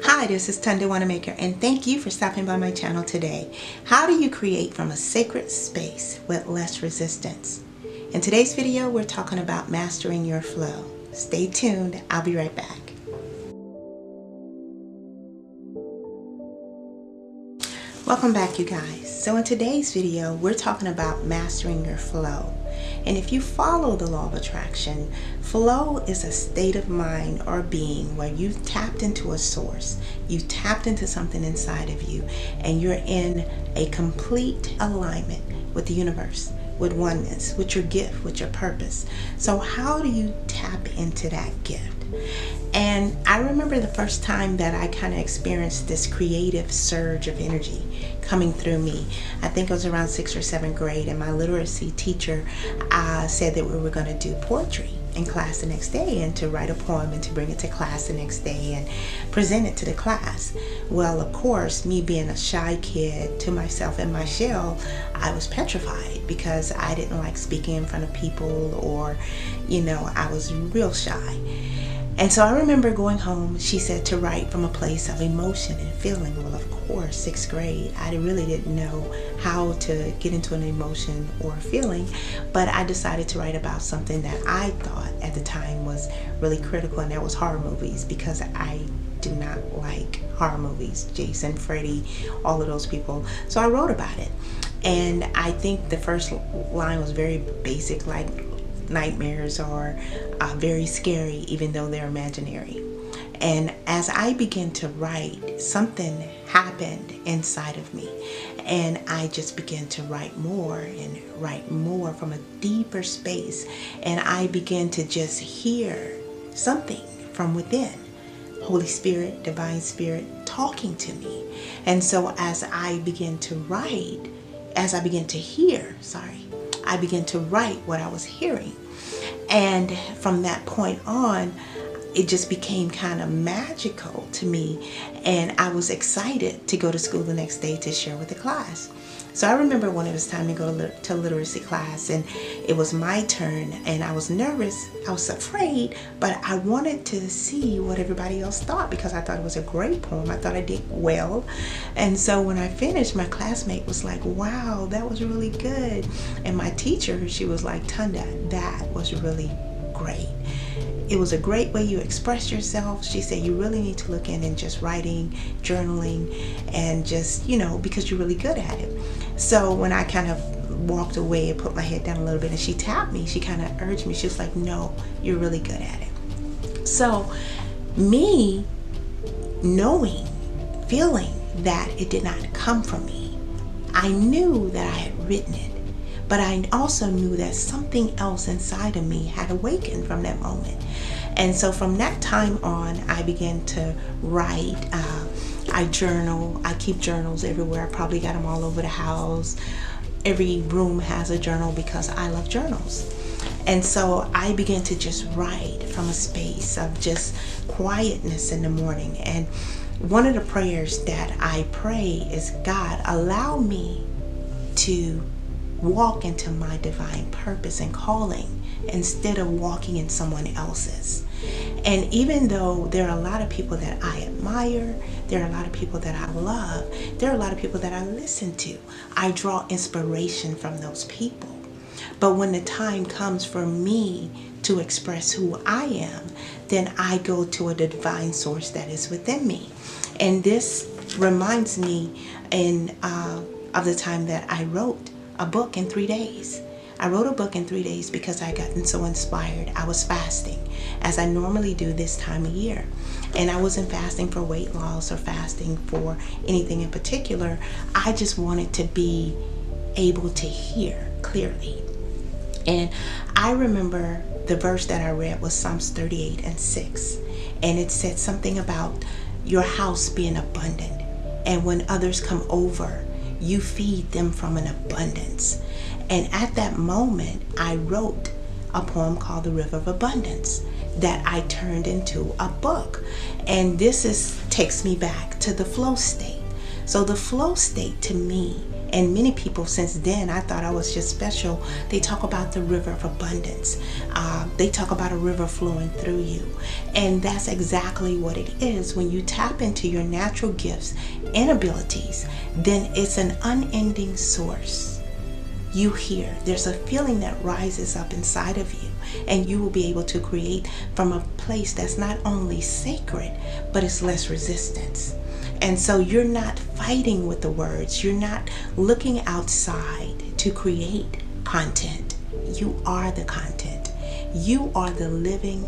Hi, this is Devotional Maker, and thank you for stopping by my channel today. How do you create from a sacred space with less resistance? In today's video, we're talking about mastering your flow. Stay tuned. I'll be right back. Welcome back, you guys. So in today's video, we're talking about mastering your flow. And if you follow the law of attraction, flow is a state of mind or being where you've tapped into a source, you've tapped into something inside of you, and you're in a complete alignment with the universe, with oneness, with your gift, with your purpose. So how do you tap into that gift? And I remember the first time that I kind of experienced this creative surge of energy coming through me. I think it was around 6th or 7th grade, and my literacy teacher said that we were going to do poetry in class the next day, and to write a poem and to bring it to class the next day and present it to the class. Well, of course, me being a shy kid to myself in my shell, I was petrified because I didn't like speaking in front of people, or, I was real shy. And so I remember going home, she said to write from a place of emotion and feeling. Well, of course, 6th grade, I really didn't know how to get into an emotion or feeling, but I decided to write about something that I thought at the time was really critical, and that was horror movies, because I do not like horror movies, Jason, Freddy, all of those people. So I wrote about it. And I think the first line was very basic, like, nightmares are very scary even though they're imaginary. And as I began to write, something happened inside of me, and I just began to write more and write more from a deeper space, and I began to just hear something from within, Holy Spirit, Divine Spirit talking to me. And so as I began to write, as I began to hear, I began to write what I was hearing. And from that point on, it just became kind of magical to me. And I was excited to go to school the next day to share with the class. So I remember when it was time to go to literacy class, and it was my turn, and I was nervous, I was afraid, but I wanted to see what everybody else thought, because I thought it was a great poem. I thought I did well. And so when I finished, my classmate was like, wow, that was really good. And my teacher, she was like, Tunda, that was really great. It was a great way you expressed yourself. She said you really need to look in and just writing, journaling, and just, because you're really good at it. So when I kind of walked away and put my head down a little bit, and she tapped me, she kind of urged me. She was like, no, you're really good at it. So me knowing, feeling that it did not come from me, I knew that I had written it. But I also knew that something else inside of me had awakened from that moment. And so from that time on, I began to write. I journal. I keep journals everywhere. I probably got them all over the house. Every room has a journal because I love journals. And so I began to just write from a space of just quietness in the morning. And one of the prayers that I pray is, God, allow me to walk into my divine purpose and calling instead of walking in someone else's. And even though there are a lot of people that I admire, there are a lot of people that I love, there are a lot of people that I listen to, I draw inspiration from those people. But when the time comes for me to express who I am, then I go to a divine source that is within me. And this reminds me of the time that I wrote a book in 3 days. I wrote a book in 3 days because I gotten so inspired. I was fasting, as I normally do this time of year. And I wasn't fasting for weight loss or fasting for anything in particular. I just wanted to be able to hear clearly. And I remember the verse that I read was Psalms 38:6. And it said something about your house being abundant. And when others come over, you feed them from an abundance. And at that moment, I wrote a poem called The River of Abundance that I turned into a book. And this takes me back to the flow state. So the flow state to me, and many people since then, I thought I was just special, they talk about the river of abundance. They talk about a river flowing through you. And that's exactly what it is. When you tap into your natural gifts and abilities, then it's an unending source. You hear, there's a feeling that rises up inside of you, and you will be able to create from a place that's not only sacred, but it's less resistance. And so you're not fighting with the words. You're not looking outside to create content. You are the content. You are the living,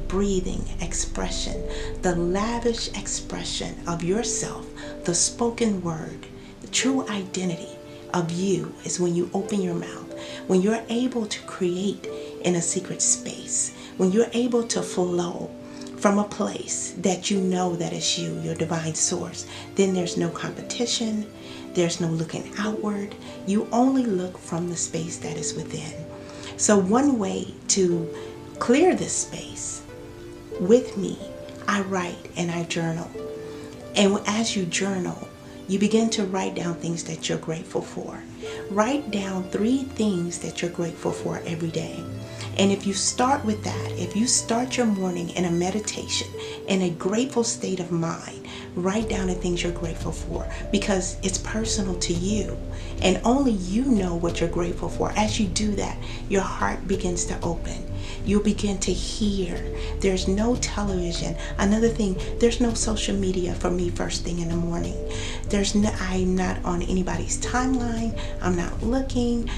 breathing expression, the lavish expression of yourself, the spoken word. The true identity of you is when you open your mouth, when you're able to create in a secret space, when you're able to flow from a place that you know that is you, your divine source. Then there's no competition, there's no looking outward. You only look from the space that is within. So one way to clear this space with me, I write and I journal. And as you journal, you begin to write down things that you're grateful for. Write down 3 things that you're grateful for every day. And if you start with that, if you start your morning in a meditation, in a grateful state of mind, write down the things you're grateful for, because it's personal to you. And only you know what you're grateful for. As you do that, your heart begins to open. You'll begin to hear. There's no television. Another thing, there's no social media for me first thing in the morning. I'm not on anybody's timeline. I'm not looking.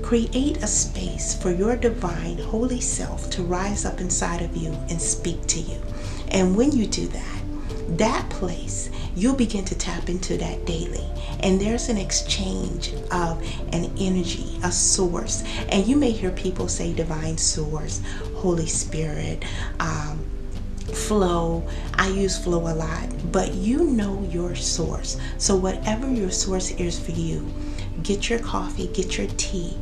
Create a space for your divine holy self to rise up inside of you and speak to you. And when you do that place, you'll begin to tap into that daily. And there's an exchange of an energy, a source. And you may hear people say divine source, Holy Spirit, flow. I use flow a lot, but you know your source. So whatever your source is for you, get your coffee, get your tea,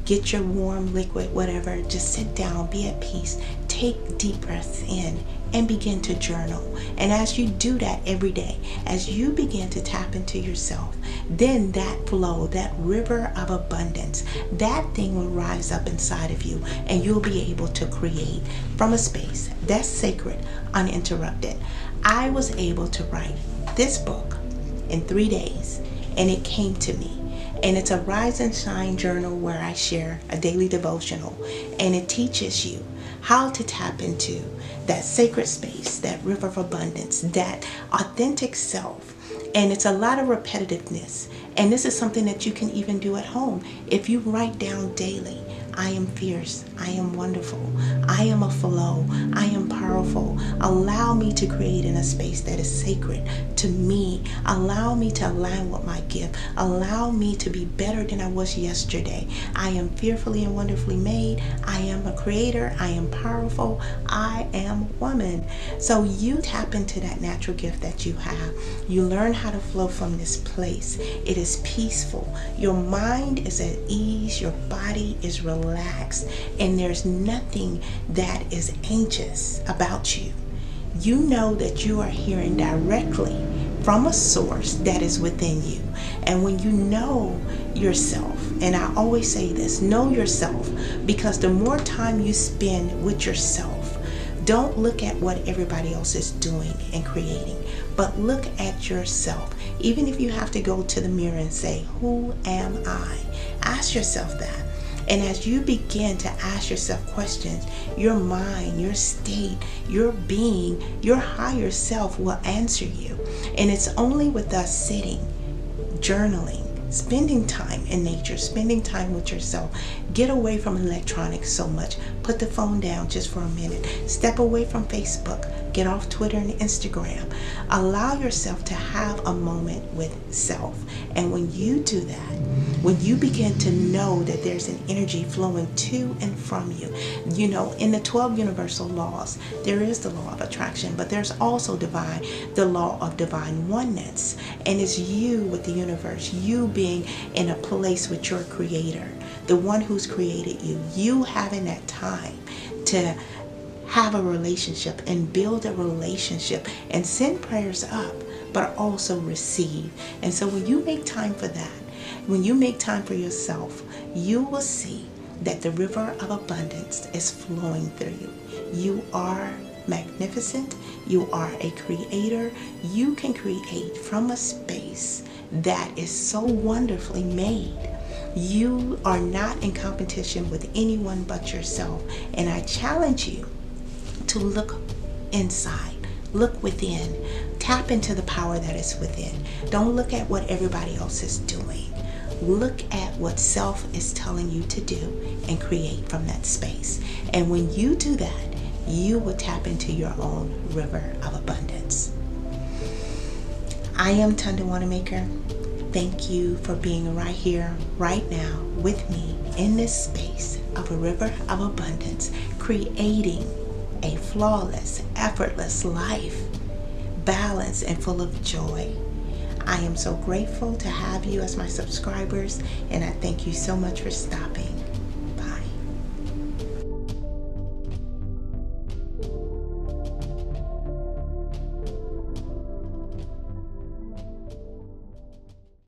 get your warm liquid, whatever. Just sit down, be at peace, take deep breaths in, and begin to journal. And as you do that every day, as you begin to tap into yourself, then that flow, that river of abundance, that thing will rise up inside of you, and you'll be able to create from a space that's sacred, uninterrupted. I was able to write this book in 3 days, and it came to me. And it's a Rise and Shine journal where I share a daily devotional, and it teaches you how to tap into that sacred space, that river of abundance, that authentic self. And it's a lot of repetitiveness. And this is something that you can even do at home. If you write down daily, I am fierce, I am wonderful, I am a flow, I am powerful. Allow me to create in a space that is sacred to me. Allow me to align with my gift. Allow me to be better than I was yesterday. I am fearfully and wonderfully made. I am a creator. I am powerful. I am woman. So you tap into that natural gift that you have. You learn how to flow from this place. It is peaceful. Your mind is at ease. Your body is relaxed. And there's nothing that is anxious about you. You know that you are hearing directly from a source that is within you. And when you know yourself, and I always say this, know yourself, because the more time you spend with yourself, don't look at what everybody else is doing and creating, but look at yourself. Even if you have to go to the mirror and say, who am I? Ask yourself that. And as you begin to ask yourself questions, your mind, your state, your being, your higher self will answer you. And it's only with us sitting, journaling, spending time in nature, spending time with yourself. Get away from electronics so much. Put the phone down just for a minute. Step away from Facebook. Get off Twitter and Instagram. Allow yourself to have a moment with self. And when you do that, when you begin to know that there's an energy flowing to and from you, you know, in the 12 universal laws, there is the law of attraction, but there's also the law of divine oneness. And it's you with the universe, you being in a place with your creator, the one who's created you, you having that time to have a relationship and build a relationship and send prayers up. but also receive. And so when you make time for that, when you make time for yourself, you will see that the river of abundance is flowing through you. You are magnificent. You are a creator. You can create from a space that is so wonderfully made. You are not in competition with anyone but yourself. And I challenge you to look inside, look within, tap into the power that is within. Don't look at what everybody else is doing. Look at what self is telling you to do and create from that space. And when you do that, you will tap into your own river of abundance. I am Tunda Wanamaker. Thank you for being right here, right now with me in this space of a river of abundance, creating a flawless, effortless life, balanced and full of joy. I am so grateful to have you as my subscribers, and I thank you so much for stopping.